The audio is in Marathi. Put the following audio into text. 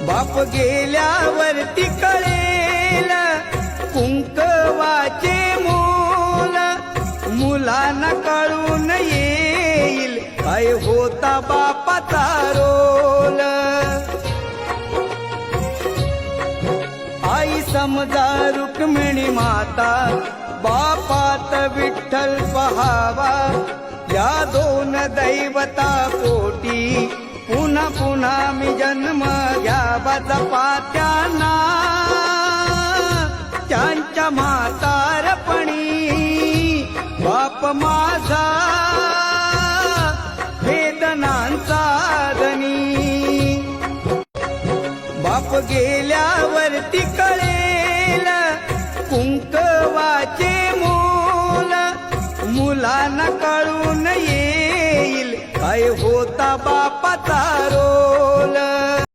बाप गेल्यावरती कळेल कुंकवाचे मोल, मुलांना कळून येईल काय होता बापाचा रोल. आई समजा रुक्मिणी माता, बापात विठ्ठल पहावा. या दोन दैवता पोटी पुन्हा पुन्हा मी जन्म घ्यावा. जपा त्यांना त्यांच्या म्हातारपणी, बाप माझा वेदनांचा धनी. बाप गेल्यावरती कळेल कुंकवाचे मोल, मुलांना कळून येईल काय होता बापाचा रोल.